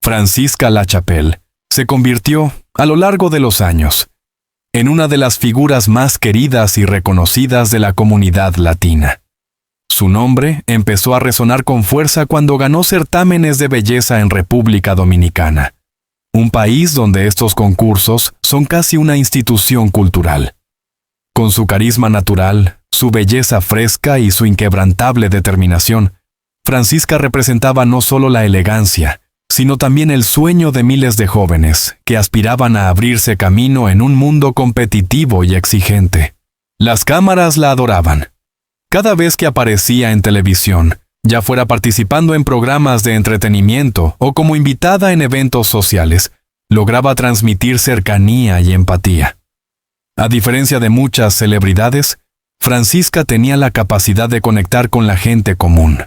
Francisca Lachapelle se convirtió, a lo largo de los años, en una de las figuras más queridas y reconocidas de la comunidad latina. Su nombre empezó a resonar con fuerza cuando ganó certámenes de belleza en República Dominicana, un país donde estos concursos son casi una institución cultural. Con su carisma natural, su belleza fresca y su inquebrantable determinación, Francisca representaba no solo la elegancia, sino también el sueño de miles de jóvenes que aspiraban a abrirse camino en un mundo competitivo y exigente. Las cámaras la adoraban. Cada vez que aparecía en televisión, ya fuera participando en programas de entretenimiento o como invitada en eventos sociales, lograba transmitir cercanía y empatía. A diferencia de muchas celebridades, Francisca tenía la capacidad de conectar con la gente común.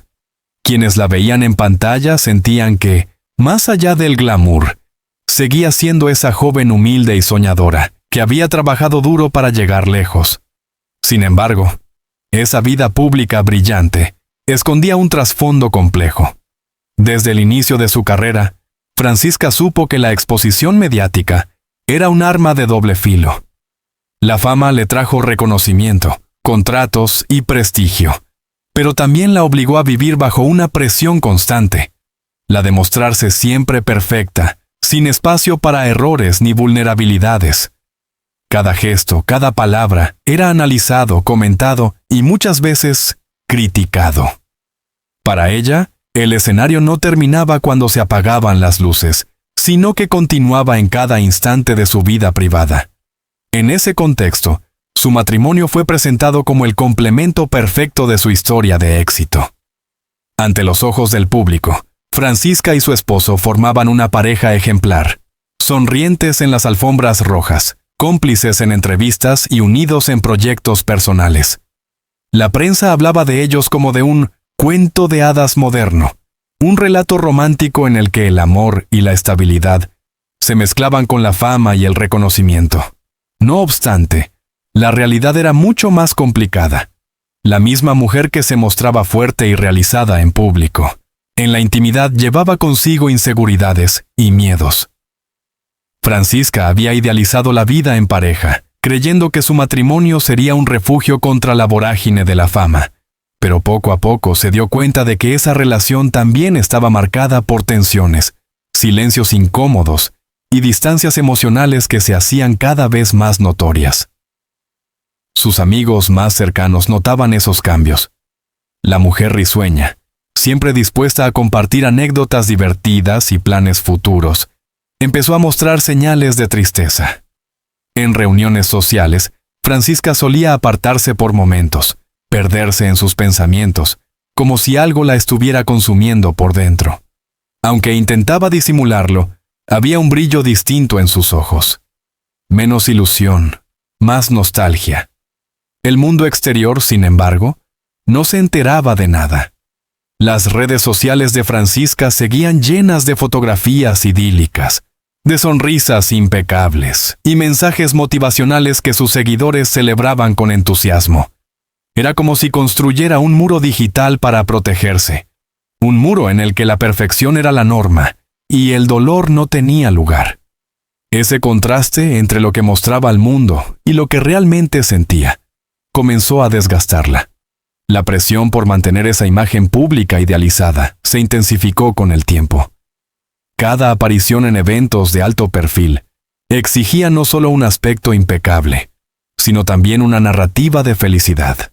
Quienes la veían en pantalla sentían que, más allá del glamour, seguía siendo esa joven humilde y soñadora que había trabajado duro para llegar lejos. Sin embargo, esa vida pública brillante escondía un trasfondo complejo. Desde el inicio de su carrera, Francisca supo que la exposición mediática era un arma de doble filo. La fama le trajo reconocimiento, contratos y prestigio, pero también la obligó a vivir bajo una presión constante, la de mostrarse siempre perfecta, sin espacio para errores ni vulnerabilidades. Cada gesto, cada palabra era analizado, comentado y muchas veces criticado. Para ella, el escenario no terminaba cuando se apagaban las luces, sino que continuaba en cada instante de su vida privada. En ese contexto, su matrimonio fue presentado como el complemento perfecto de su historia de éxito. Ante los ojos del público, Francisca y su esposo formaban una pareja ejemplar, sonrientes en las alfombras rojas, cómplices en entrevistas y unidos en proyectos personales. La prensa hablaba de ellos como de un cuento de hadas moderno, un relato romántico en el que el amor y la estabilidad se mezclaban con la fama y el reconocimiento. No obstante, la realidad era mucho más complicada. La misma mujer que se mostraba fuerte y realizada en público, en la intimidad llevaba consigo inseguridades y miedos. Francisca había idealizado la vida en pareja, creyendo que su matrimonio sería un refugio contra la vorágine de la fama, pero poco a poco se dio cuenta de que esa relación también estaba marcada por tensiones, silencios incómodos y distancias emocionales que se hacían cada vez más notorias. Sus amigos más cercanos notaban esos cambios. La mujer risueña, siempre dispuesta a compartir anécdotas divertidas y planes futuros, empezó a mostrar señales de tristeza. En reuniones sociales, Francisca solía apartarse por momentos, perderse en sus pensamientos, como si algo la estuviera consumiendo por dentro. Aunque intentaba disimularlo, había un brillo distinto en sus ojos. Menos ilusión, más nostalgia. El mundo exterior, sin embargo, no se enteraba de nada. Las redes sociales de Francisca seguían llenas de fotografías idílicas, de sonrisas impecables y mensajes motivacionales que sus seguidores celebraban con entusiasmo. Era como si construyera un muro digital para protegerse, un muro en el que la perfección era la norma y el dolor no tenía lugar. Ese contraste entre lo que mostraba al mundo y lo que realmente sentía comenzó a desgastarla. La presión por mantener esa imagen pública idealizada se intensificó con el tiempo. Cada aparición en eventos de alto perfil exigía no solo un aspecto impecable, sino también una narrativa de felicidad.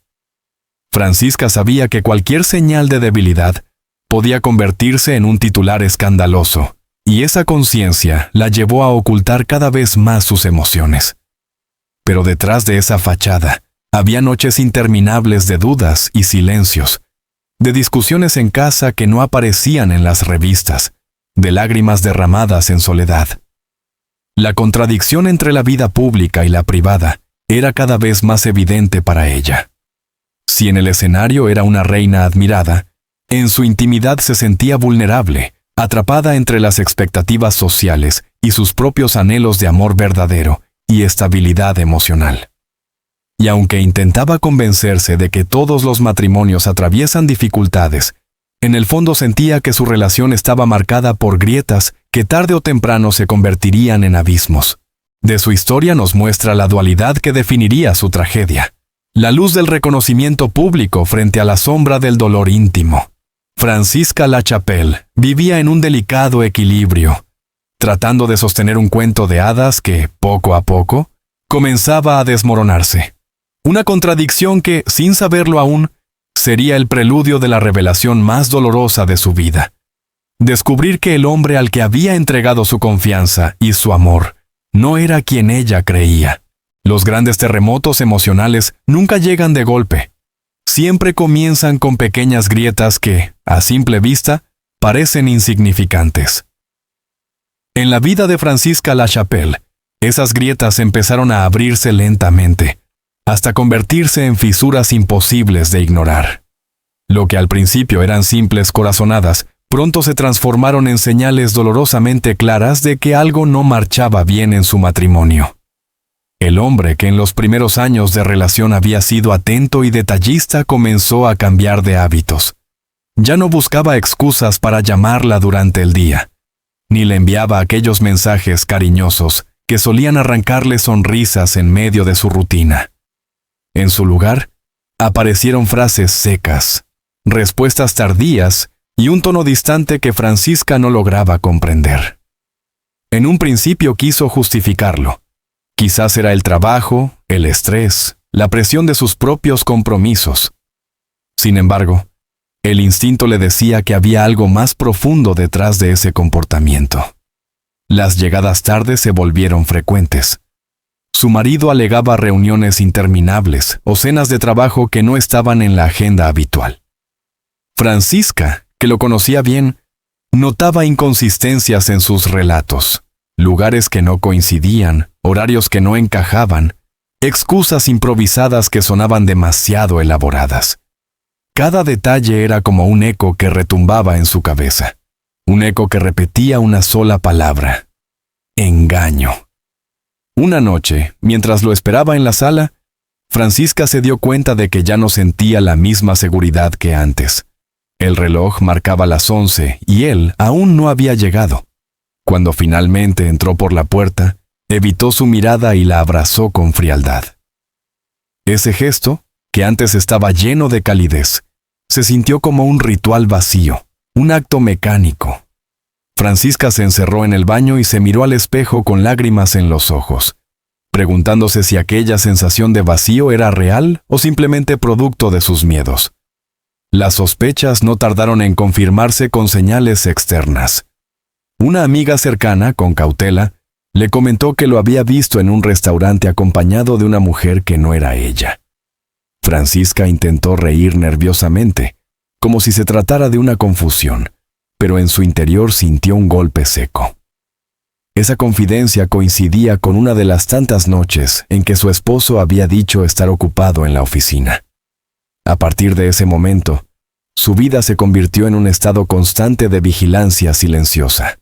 Francisca sabía que cualquier señal de debilidad podía convertirse en un titular escandaloso, y esa conciencia la llevó a ocultar cada vez más sus emociones. Pero detrás de esa fachada, había noches interminables de dudas y silencios, de discusiones en casa que no aparecían en las revistas, de lágrimas derramadas en soledad. La contradicción entre la vida pública y la privada era cada vez más evidente para ella. Si en el escenario era una reina admirada, en su intimidad se sentía vulnerable, atrapada entre las expectativas sociales y sus propios anhelos de amor verdadero y estabilidad emocional. Y aunque intentaba convencerse de que todos los matrimonios atraviesan dificultades, en el fondo sentía que su relación estaba marcada por grietas que tarde o temprano se convertirían en abismos. De su historia nos muestra la dualidad que definiría su tragedia. La luz del reconocimiento público frente a la sombra del dolor íntimo. Francisca Lachapelle vivía en un delicado equilibrio, tratando de sostener un cuento de hadas que, poco a poco, comenzaba a desmoronarse. Una contradicción que, sin saberlo aún, sería el preludio de la revelación más dolorosa de su vida. Descubrir que el hombre al que había entregado su confianza y su amor no era quien ella creía. Los grandes terremotos emocionales nunca llegan de golpe. Siempre comienzan con pequeñas grietas que, a simple vista, parecen insignificantes. En la vida de Francisca Lachapelle, esas grietas empezaron a abrirse lentamente, hasta convertirse en fisuras imposibles de ignorar. Lo que al principio eran simples corazonadas, pronto se transformaron en señales dolorosamente claras de que algo no marchaba bien en su matrimonio. El hombre que en los primeros años de relación había sido atento y detallista comenzó a cambiar de hábitos. Ya no buscaba excusas para llamarla durante el día, ni le enviaba aquellos mensajes cariñosos que solían arrancarle sonrisas en medio de su rutina. En su lugar, aparecieron frases secas, respuestas tardías y un tono distante que Francisca no lograba comprender. En un principio quiso justificarlo. Quizás era el trabajo, el estrés, la presión de sus propios compromisos. Sin embargo, el instinto le decía que había algo más profundo detrás de ese comportamiento. Las llegadas tardes se volvieron frecuentes. Su marido alegaba reuniones interminables o cenas de trabajo que no estaban en la agenda habitual. Francisca, que lo conocía bien, notaba inconsistencias en sus relatos, lugares que no coincidían, horarios que no encajaban, excusas improvisadas que sonaban demasiado elaboradas. Cada detalle era como un eco que retumbaba en su cabeza, un eco que repetía una sola palabra: engaño. Una noche, mientras lo esperaba en la sala, Francisca se dio cuenta de que ya no sentía la misma seguridad que antes. El reloj marcaba las 11 y él aún no había llegado. Cuando finalmente entró por la puerta, evitó su mirada y la abrazó con frialdad. Ese gesto, que antes estaba lleno de calidez, se sintió como un ritual vacío, un acto mecánico. Francisca se encerró en el baño y se miró al espejo con lágrimas en los ojos, preguntándose si aquella sensación de vacío era real o simplemente producto de sus miedos. Las sospechas no tardaron en confirmarse con señales externas. Una amiga cercana, con cautela, le comentó que lo había visto en un restaurante acompañado de una mujer que no era ella. Francisca intentó reír nerviosamente, como si se tratara de una confusión, pero en su interior sintió un golpe seco. Esa confidencia coincidía con una de las tantas noches en que su esposo había dicho estar ocupado en la oficina. A partir de ese momento, su vida se convirtió en un estado constante de vigilancia silenciosa.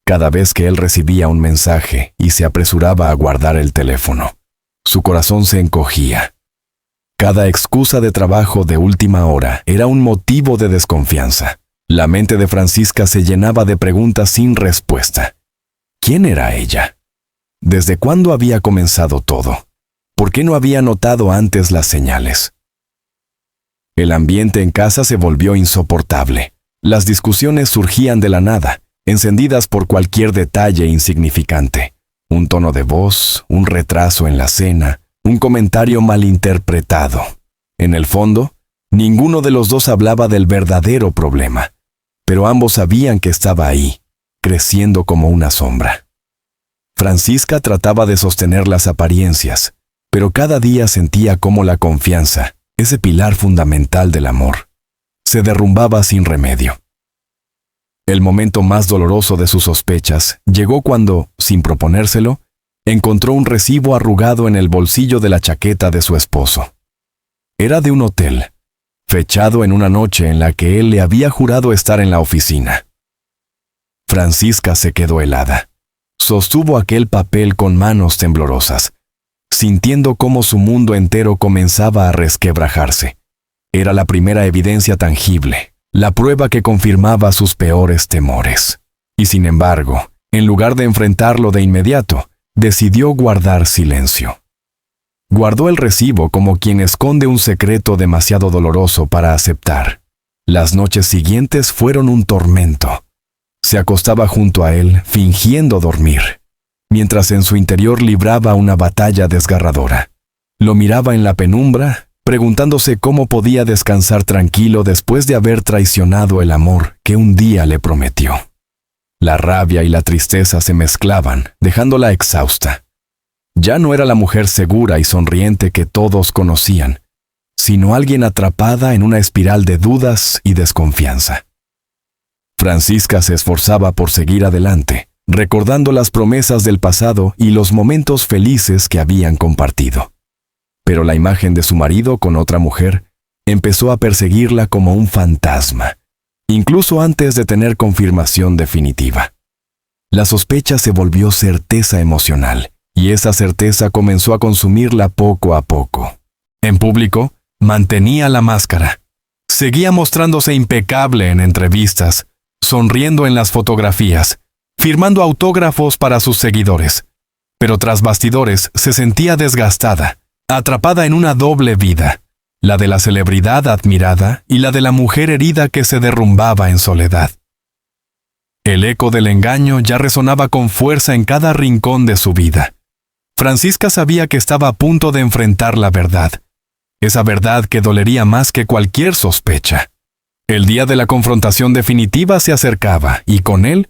Cada vez que él recibía un mensaje y se apresuraba a guardar el teléfono, su corazón se encogía. Cada excusa de trabajo de última hora era un motivo de desconfianza. La mente de Francisca se llenaba de preguntas sin respuesta. ¿Quién era ella? ¿Desde cuándo había comenzado todo? ¿Por qué no había notado antes las señales? El ambiente en casa se volvió insoportable. Las discusiones surgían de la nada, encendidas por cualquier detalle insignificante. Un tono de voz, un retraso en la cena, un comentario malinterpretado. En el fondo, ninguno de los dos hablaba del verdadero problema, pero ambos sabían que estaba ahí, creciendo como una sombra. Francisca trataba de sostener las apariencias, pero cada día sentía cómo la confianza, ese pilar fundamental del amor, se derrumbaba sin remedio. El momento más doloroso de sus sospechas llegó cuando, sin proponérselo, encontró un recibo arrugado en el bolsillo de la chaqueta de su esposo. Era de un hotel, fechado en una noche en la que él le había jurado estar en la oficina. Francisca se quedó helada. Sostuvo aquel papel con manos temblorosas, sintiendo cómo su mundo entero comenzaba a resquebrajarse. Era la primera evidencia tangible, la prueba que confirmaba sus peores temores. Y sin embargo, en lugar de enfrentarlo de inmediato, decidió guardar silencio. Guardó el recibo como quien esconde un secreto demasiado doloroso para aceptar. Las noches siguientes fueron un tormento. Se acostaba junto a él, fingiendo dormir, mientras en su interior libraba una batalla desgarradora. Lo miraba en la penumbra, preguntándose cómo podía descansar tranquilo después de haber traicionado el amor que un día le prometió. La rabia y la tristeza se mezclaban, dejándola exhausta. Ya no era la mujer segura y sonriente que todos conocían, sino alguien atrapada en una espiral de dudas y desconfianza. Francisca se esforzaba por seguir adelante, recordando las promesas del pasado y los momentos felices que habían compartido. Pero la imagen de su marido con otra mujer empezó a perseguirla como un fantasma, incluso antes de tener confirmación definitiva. La sospecha se volvió certeza emocional, y esa certeza comenzó a consumirla poco a poco. En público, mantenía la máscara. Seguía mostrándose impecable en entrevistas, sonriendo en las fotografías, firmando autógrafos para sus seguidores. Pero tras bastidores se sentía desgastada, atrapada en una doble vida, la de la celebridad admirada y la de la mujer herida que se derrumbaba en soledad. El eco del engaño ya resonaba con fuerza en cada rincón de su vida. Francisca sabía que estaba a punto de enfrentar la verdad, esa verdad que dolería más que cualquier sospecha. El día de la confrontación definitiva se acercaba, y con él,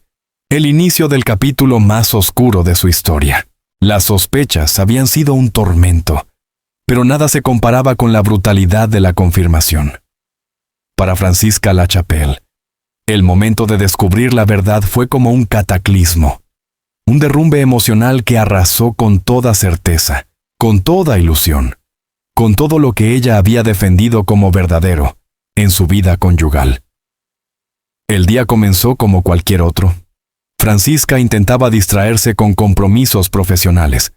el inicio del capítulo más oscuro de su historia. Las sospechas habían sido un tormento, pero nada se comparaba con la brutalidad de la confirmación. Para Francisca Lachapelle, el momento de descubrir la verdad fue como un cataclismo, un derrumbe emocional que arrasó con toda certeza, con toda ilusión, con todo lo que ella había defendido como verdadero en su vida conyugal. El día comenzó como cualquier otro. Francisca intentaba distraerse con compromisos profesionales,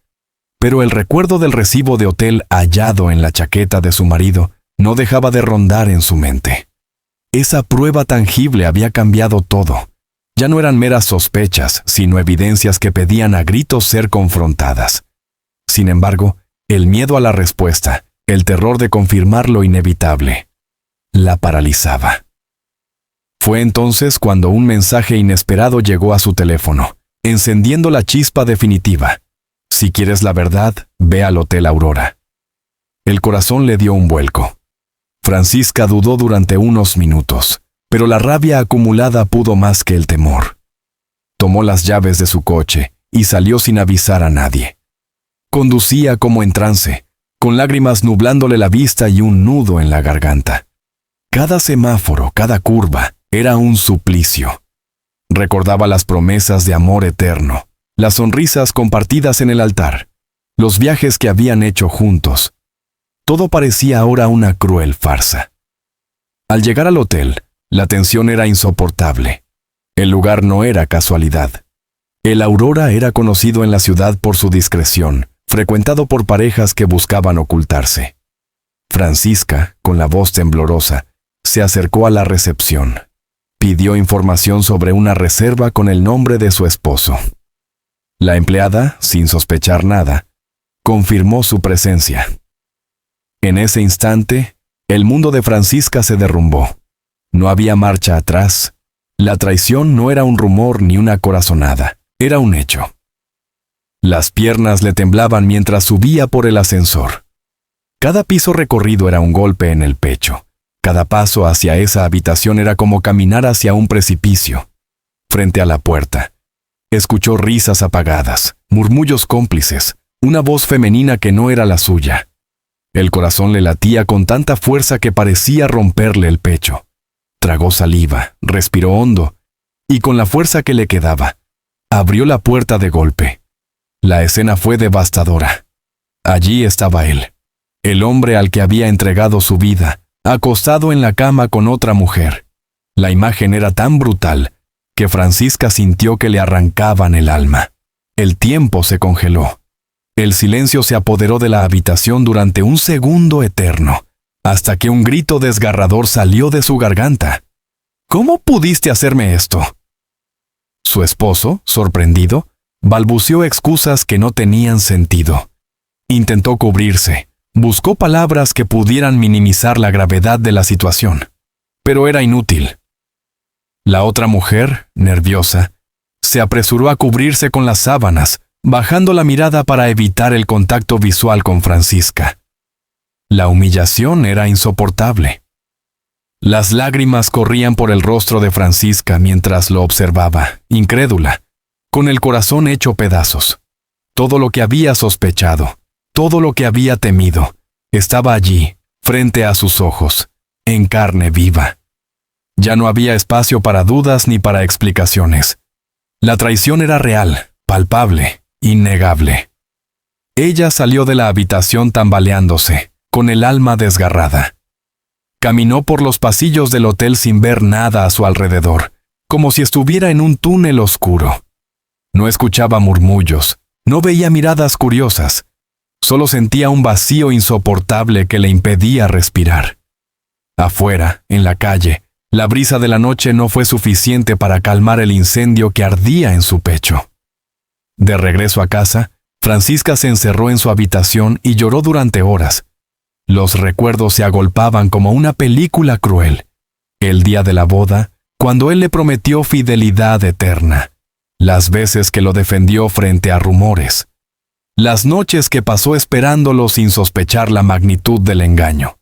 pero el recuerdo del recibo de hotel hallado en la chaqueta de su marido no dejaba de rondar en su mente. Esa prueba tangible había cambiado todo. Ya no eran meras sospechas, sino evidencias que pedían a gritos ser confrontadas. Sin embargo, el miedo a la respuesta, el terror de confirmar lo inevitable, la paralizaba. Fue entonces cuando un mensaje inesperado llegó a su teléfono, encendiendo la chispa definitiva. Si quieres la verdad, ve al Hotel Aurora. El corazón le dio un vuelco. Francisca dudó durante unos minutos, pero la rabia acumulada pudo más que el temor. Tomó las llaves de su coche y salió sin avisar a nadie. Conducía como en trance, con lágrimas nublándole la vista y un nudo en la garganta. Cada semáforo, cada curva, era un suplicio. Recordaba las promesas de amor eterno, las sonrisas compartidas en el altar, los viajes que habían hecho juntos. Todo parecía ahora una cruel farsa. Al llegar al hotel, la tensión era insoportable. El lugar no era casualidad. El Aurora era conocido en la ciudad por su discreción, frecuentado por parejas que buscaban ocultarse. Francisca, con la voz temblorosa, se acercó a la recepción. Pidió información sobre una reserva con el nombre de su esposo. La empleada, sin sospechar nada, confirmó su presencia. En ese instante, el mundo de Francisca se derrumbó. No había marcha atrás. La traición no era un rumor ni una corazonada, era un hecho. Las piernas le temblaban mientras subía por el ascensor. Cada piso recorrido era un golpe en el pecho. Cada paso hacia esa habitación era como caminar hacia un precipicio. Frente a la puerta, escuchó risas apagadas, murmullos cómplices, una voz femenina que no era la suya. El corazón le latía con tanta fuerza que parecía romperle el pecho. Tragó saliva, respiró hondo, y con la fuerza que le quedaba, abrió la puerta de golpe. La escena fue devastadora. Allí estaba él, el hombre al que había entregado su vida, acostado en la cama con otra mujer. La imagen era tan brutal que Francisca sintió que le arrancaban el alma. El tiempo se congeló. El silencio se apoderó de la habitación durante un segundo eterno, hasta que un grito desgarrador salió de su garganta. «¿Cómo pudiste hacerme esto?». Su esposo, sorprendido, balbuceó excusas que no tenían sentido. Intentó cubrirse, buscó palabras que pudieran minimizar la gravedad de la situación, pero era inútil. La otra mujer, nerviosa, se apresuró a cubrirse con las sábanas, bajando la mirada para evitar el contacto visual con Francisca. La humillación era insoportable. Las lágrimas corrían por el rostro de Francisca mientras lo observaba, incrédula, con el corazón hecho pedazos. Todo lo que había sospechado, todo lo que había temido, estaba allí, frente a sus ojos, en carne viva. Ya no había espacio para dudas ni para explicaciones. La traición era real, palpable, innegable. Ella salió de la habitación tambaleándose, con el alma desgarrada. Caminó por los pasillos del hotel sin ver nada a su alrededor, como si estuviera en un túnel oscuro. No escuchaba murmullos, no veía miradas curiosas, solo sentía un vacío insoportable que le impedía respirar. Afuera, en la calle, la brisa de la noche no fue suficiente para calmar el incendio que ardía en su pecho. De regreso a casa, Francisca se encerró en su habitación y lloró durante horas. Los recuerdos se agolpaban como una película cruel. El día de la boda, cuando él le prometió fidelidad eterna. Las veces que lo defendió frente a rumores. Las noches que pasó esperándolo sin sospechar la magnitud del engaño.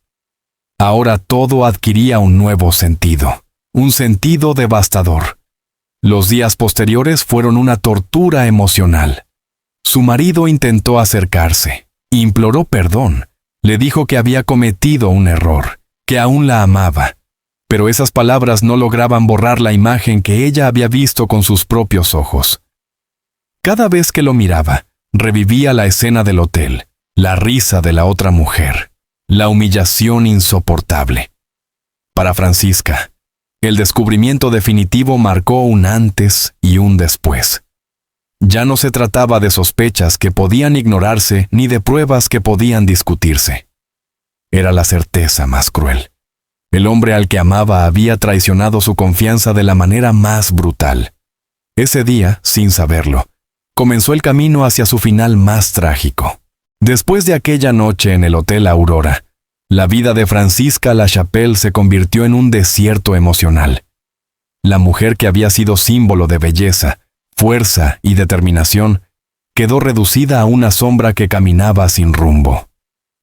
Ahora todo adquiría un nuevo sentido, un sentido devastador. Los días posteriores fueron una tortura emocional. Su marido intentó acercarse, imploró perdón, le dijo que había cometido un error, que aún la amaba, pero esas palabras no lograban borrar la imagen que ella había visto con sus propios ojos. Cada vez que lo miraba, revivía la escena del hotel, la risa de la otra mujer. La humillación insoportable. Para Francisca, el descubrimiento definitivo marcó un antes y un después. Ya no se trataba de sospechas que podían ignorarse ni de pruebas que podían discutirse. Era la certeza más cruel. El hombre al que amaba había traicionado su confianza de la manera más brutal. Ese día, sin saberlo, comenzó el camino hacia su final más trágico. Después de aquella noche en el Hotel Aurora, la vida de Francisca Lachapelle se convirtió en un desierto emocional. La mujer que había sido símbolo de belleza, fuerza y determinación, quedó reducida a una sombra que caminaba sin rumbo.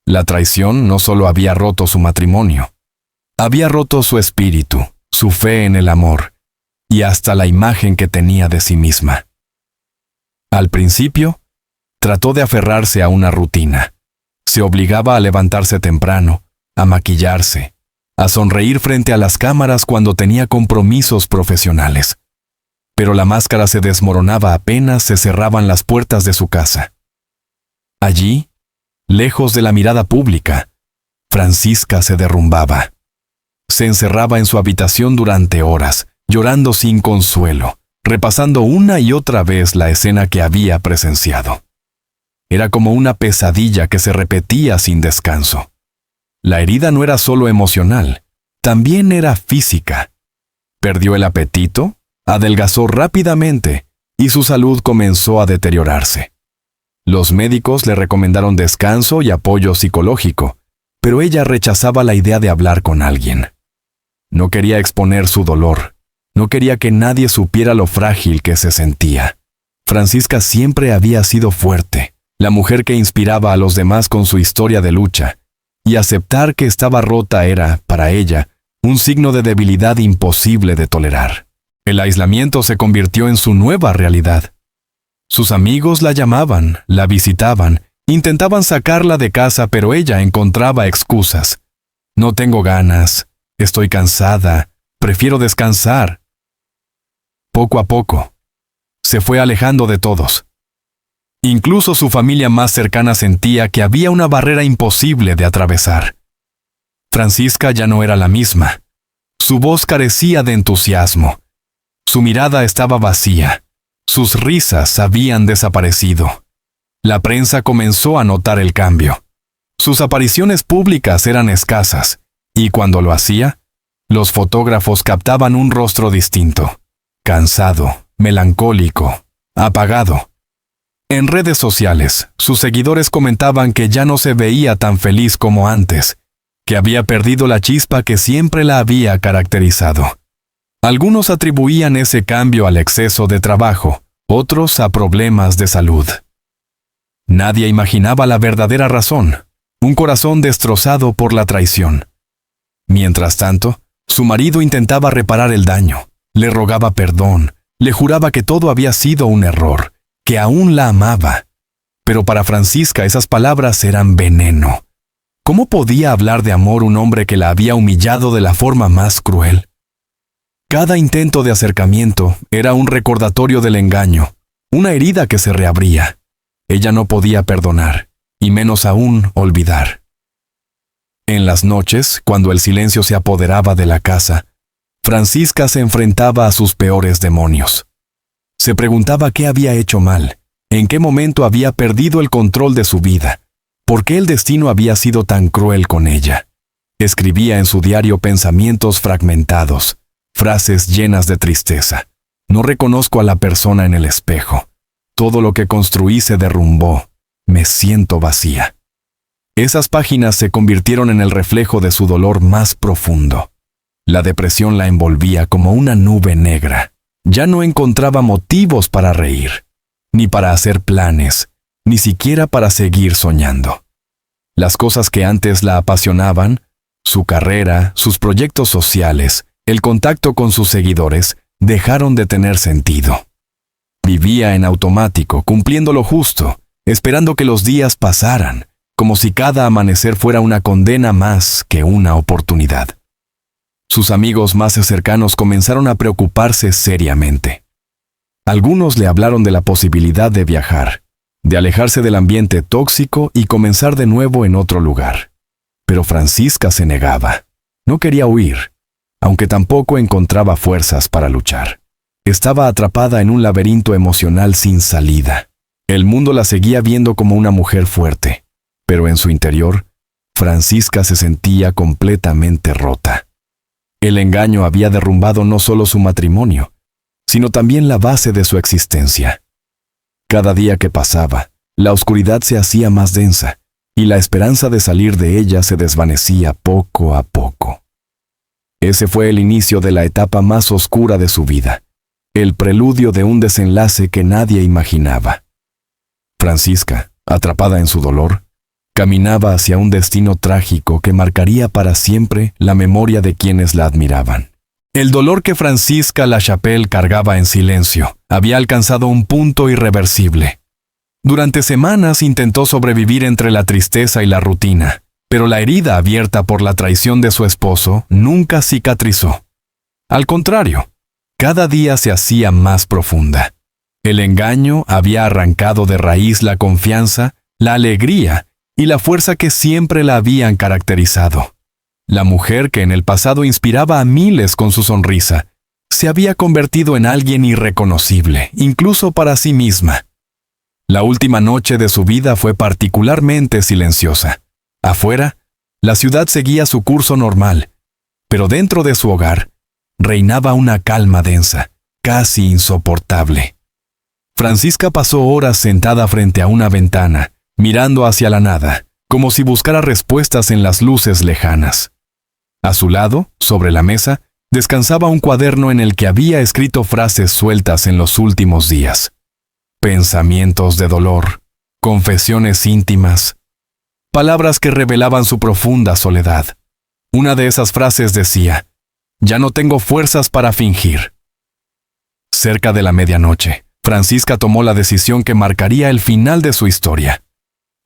La traición no solo había roto su matrimonio, había roto su espíritu, su fe en el amor, y hasta la imagen que tenía de sí misma. Al principio, trató de aferrarse a una rutina. Se obligaba a levantarse temprano, a maquillarse, a sonreír frente a las cámaras cuando tenía compromisos profesionales. Pero la máscara se desmoronaba apenas se cerraban las puertas de su casa. Allí, lejos de la mirada pública, Francisca se derrumbaba. Se encerraba en su habitación durante horas, llorando sin consuelo, repasando una y otra vez la escena que había presenciado. Era como una pesadilla que se repetía sin descanso. La herida no era solo emocional, también era física. Perdió el apetito, adelgazó rápidamente y su salud comenzó a deteriorarse. Los médicos le recomendaron descanso y apoyo psicológico, pero ella rechazaba la idea de hablar con alguien. No quería exponer su dolor, no quería que nadie supiera lo frágil que se sentía. Francisca siempre había sido fuerte, la mujer que inspiraba a los demás con su historia de lucha, y aceptar que estaba rota era, para ella, un signo de debilidad imposible de tolerar. El aislamiento se convirtió en su nueva realidad. Sus amigos la llamaban, la visitaban, intentaban sacarla de casa, pero ella encontraba excusas. No tengo ganas, estoy cansada, prefiero descansar. Poco a poco, se fue alejando de todos. Incluso su familia más cercana sentía que había una barrera imposible de atravesar. Francisca ya no era la misma. Su voz carecía de entusiasmo. Su mirada estaba vacía. Sus risas habían desaparecido. La prensa comenzó a notar el cambio. Sus apariciones públicas eran escasas, y cuando lo hacía, los fotógrafos captaban un rostro distinto, cansado, melancólico, apagado. En redes sociales, sus seguidores comentaban que ya no se veía tan feliz como antes, que había perdido la chispa que siempre la había caracterizado. Algunos atribuían ese cambio al exceso de trabajo, otros a problemas de salud. Nadie imaginaba la verdadera razón, un corazón destrozado por la traición. Mientras tanto, su marido intentaba reparar el daño, le rogaba perdón, le juraba que todo había sido un error, que aún la amaba. Pero para Francisca esas palabras eran veneno. ¿Cómo podía hablar de amor un hombre que la había humillado de la forma más cruel? Cada intento de acercamiento era un recordatorio del engaño, una herida que se reabría. Ella no podía perdonar, y menos aún olvidar. En las noches, cuando el silencio se apoderaba de la casa, Francisca se enfrentaba a sus peores demonios. Se preguntaba qué había hecho mal, en qué momento había perdido el control de su vida, por qué el destino había sido tan cruel con ella. Escribía en su diario pensamientos fragmentados, frases llenas de tristeza. No reconozco a la persona en el espejo. Todo lo que construí se derrumbó. Me siento vacía. Esas páginas se convirtieron en el reflejo de su dolor más profundo. La depresión la envolvía como una nube negra. Ya no encontraba motivos para reír, ni para hacer planes, ni siquiera para seguir soñando. Las cosas que antes la apasionaban, su carrera, sus proyectos sociales, el contacto con sus seguidores, dejaron de tener sentido. Vivía en automático, cumpliendo lo justo, esperando que los días pasaran, como si cada amanecer fuera una condena más que una oportunidad. Sus amigos más cercanos comenzaron a preocuparse seriamente. Algunos le hablaron de la posibilidad de viajar, de alejarse del ambiente tóxico y comenzar de nuevo en otro lugar. Pero Francisca se negaba. No quería huir, aunque tampoco encontraba fuerzas para luchar. Estaba atrapada en un laberinto emocional sin salida. El mundo la seguía viendo como una mujer fuerte, pero en su interior, Francisca se sentía completamente rota. El engaño había derrumbado no solo su matrimonio, sino también la base de su existencia. Cada día que pasaba, la oscuridad se hacía más densa, y la esperanza de salir de ella se desvanecía poco a poco. Ese fue el inicio de la etapa más oscura de su vida, el preludio de un desenlace que nadie imaginaba. Francisca, atrapada en su dolor, caminaba hacia un destino trágico que marcaría para siempre la memoria de quienes la admiraban. El dolor que Francisca Lachapelle cargaba en silencio había alcanzado un punto irreversible. Durante semanas intentó sobrevivir entre la tristeza y la rutina, pero la herida abierta por la traición de su esposo nunca cicatrizó. Al contrario, cada día se hacía más profunda. El engaño había arrancado de raíz la confianza, la alegría y la fuerza que siempre la habían caracterizado. La mujer que en el pasado inspiraba a miles con su sonrisa, se había convertido en alguien irreconocible, incluso para sí misma. La última noche de su vida fue particularmente silenciosa. Afuera, la ciudad seguía su curso normal, pero dentro de su hogar, reinaba una calma densa, casi insoportable. Francisca pasó horas sentada frente a una ventana, mirando hacia la nada, como si buscara respuestas en las luces lejanas. A su lado, sobre la mesa, descansaba un cuaderno en el que había escrito frases sueltas en los últimos días. Pensamientos de dolor, confesiones íntimas, palabras que revelaban su profunda soledad. Una de esas frases decía: «Ya no tengo fuerzas para fingir». Cerca de la medianoche, Francisca tomó la decisión que marcaría el final de su historia.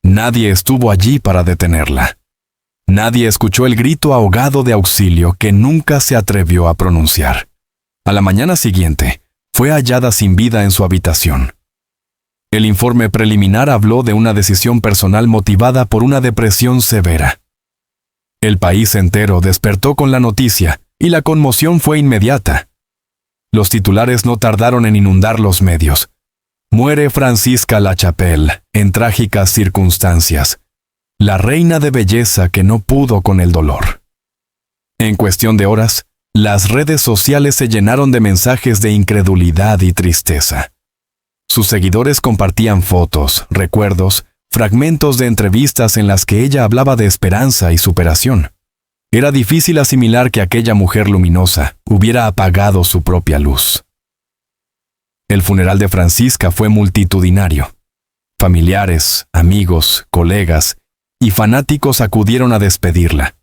Nadie estuvo allí para detenerla. Nadie escuchó el grito ahogado de auxilio que nunca se atrevió a pronunciar. A la mañana siguiente, fue hallada sin vida en su habitación. El informe preliminar habló de una decisión personal motivada por una depresión severa. El país entero despertó con la noticia y la conmoción fue inmediata. Los titulares no tardaron en inundar los medios. Muere Francisca Lachapelle en trágicas circunstancias. La reina de belleza que no pudo con el dolor. En cuestión de horas, las redes sociales se llenaron de mensajes de incredulidad y tristeza. Sus seguidores compartían fotos, recuerdos, fragmentos de entrevistas en las que ella hablaba de esperanza y superación. Era difícil asimilar que aquella mujer luminosa hubiera apagado su propia luz. El funeral de Francisca fue multitudinario. Familiares, amigos, colegas y fanáticos acudieron a despedirla.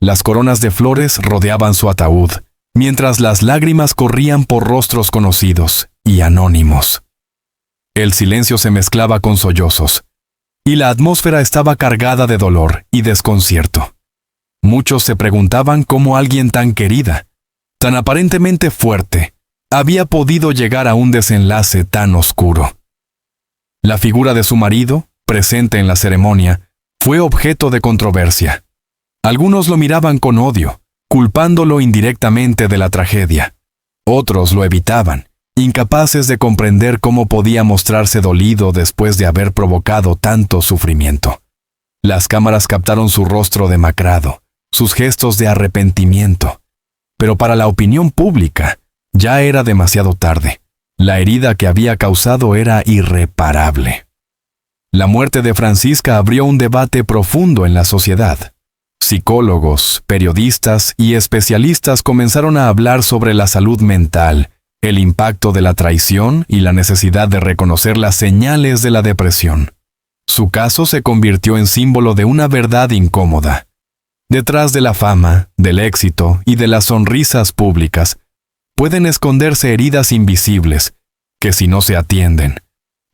Las coronas de flores rodeaban su ataúd, mientras las lágrimas corrían por rostros conocidos y anónimos. El silencio se mezclaba con sollozos, y la atmósfera estaba cargada de dolor y desconcierto. Muchos se preguntaban cómo alguien tan querida, tan aparentemente fuerte, había podido llegar a un desenlace tan oscuro. La figura de su marido, presente en la ceremonia, fue objeto de controversia. Algunos lo miraban con odio, culpándolo indirectamente de la tragedia. Otros lo evitaban, incapaces de comprender cómo podía mostrarse dolido después de haber provocado tanto sufrimiento. Las cámaras captaron su rostro demacrado, sus gestos de arrepentimiento. Pero para la opinión pública, ya era demasiado tarde. La herida que había causado era irreparable. La muerte de Francisca abrió un debate profundo en la sociedad. Psicólogos, periodistas y especialistas comenzaron a hablar sobre la salud mental, el impacto de la traición y la necesidad de reconocer las señales de la depresión. Su caso se convirtió en símbolo de una verdad incómoda. Detrás de la fama, del éxito y de las sonrisas públicas, pueden esconderse heridas invisibles que, si no se atienden,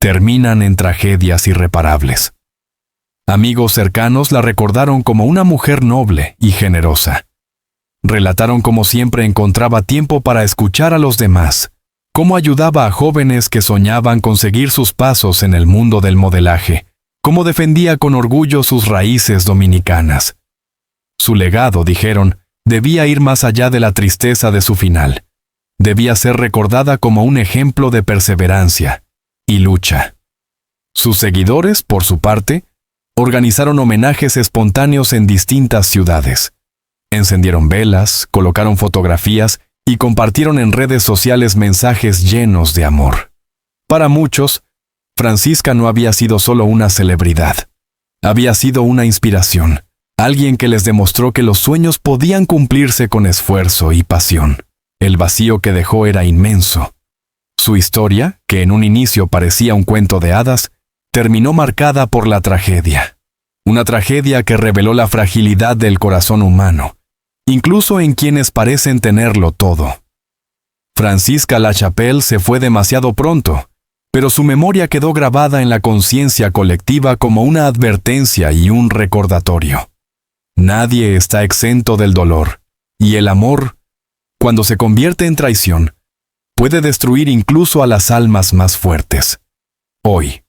terminan en tragedias irreparables. Amigos cercanos la recordaron como una mujer noble y generosa. Relataron cómo siempre encontraba tiempo para escuchar a los demás, cómo ayudaba a jóvenes que soñaban con seguir sus pasos en el mundo del modelaje, cómo defendía con orgullo sus raíces dominicanas. Su legado, dijeron, debía ir más allá de la tristeza de su final. Debía ser recordada como un ejemplo de perseverancia y lucha. Sus seguidores, por su parte, organizaron homenajes espontáneos en distintas ciudades. Encendieron velas, colocaron fotografías y compartieron en redes sociales mensajes llenos de amor. Para muchos, Francisca no había sido solo una celebridad. Había sido una inspiración, alguien que les demostró que los sueños podían cumplirse con esfuerzo y pasión. El vacío que dejó era inmenso. Su historia, que en un inicio parecía un cuento de hadas, terminó marcada por la tragedia. Una tragedia que reveló la fragilidad del corazón humano, incluso en quienes parecen tenerlo todo. Francisca Lachapelle se fue demasiado pronto, pero su memoria quedó grabada en la conciencia colectiva como una advertencia y un recordatorio. Nadie está exento del dolor, y el amor, cuando se convierte en traición, puede destruir incluso a las almas más fuertes. Hoy,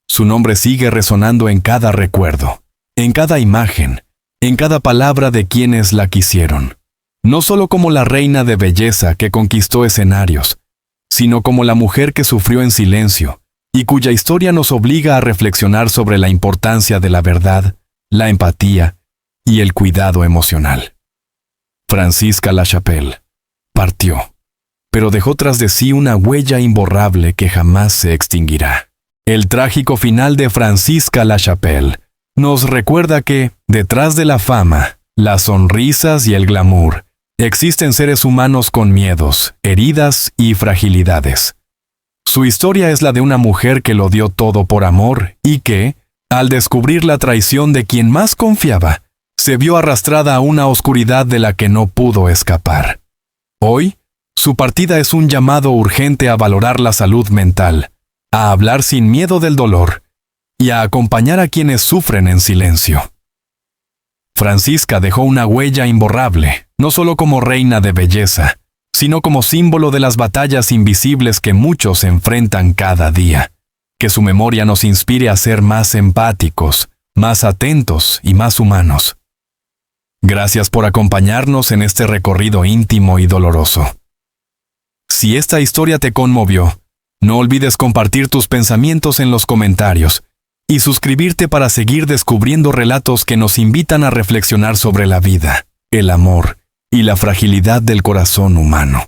su nombre sigue resonando en cada recuerdo, en cada imagen, en cada palabra de quienes la quisieron. No solo como la reina de belleza que conquistó escenarios, sino como la mujer que sufrió en silencio y cuya historia nos obliga a reflexionar sobre la importancia de la verdad, la empatía y el cuidado emocional. Francisca Lachapelle partió, pero dejó tras de sí una huella imborrable que jamás se extinguirá. El trágico final de Francisca Lachapelle nos recuerda que, detrás de la fama, las sonrisas y el glamour, existen seres humanos con miedos, heridas y fragilidades. Su historia es la de una mujer que lo dio todo por amor y que, al descubrir la traición de quien más confiaba, se vio arrastrada a una oscuridad de la que no pudo escapar. Hoy, su partida es un llamado urgente a valorar la salud mental, a hablar sin miedo del dolor y a acompañar a quienes sufren en silencio. Francisca dejó una huella imborrable, no solo como reina de belleza, sino como símbolo de las batallas invisibles que muchos enfrentan cada día. Que su memoria nos inspire a ser más empáticos, más atentos y más humanos. Gracias por acompañarnos en este recorrido íntimo y doloroso. Si esta historia te conmovió, no olvides compartir tus pensamientos en los comentarios y suscribirte para seguir descubriendo relatos que nos invitan a reflexionar sobre la vida, el amor y la fragilidad del corazón humano.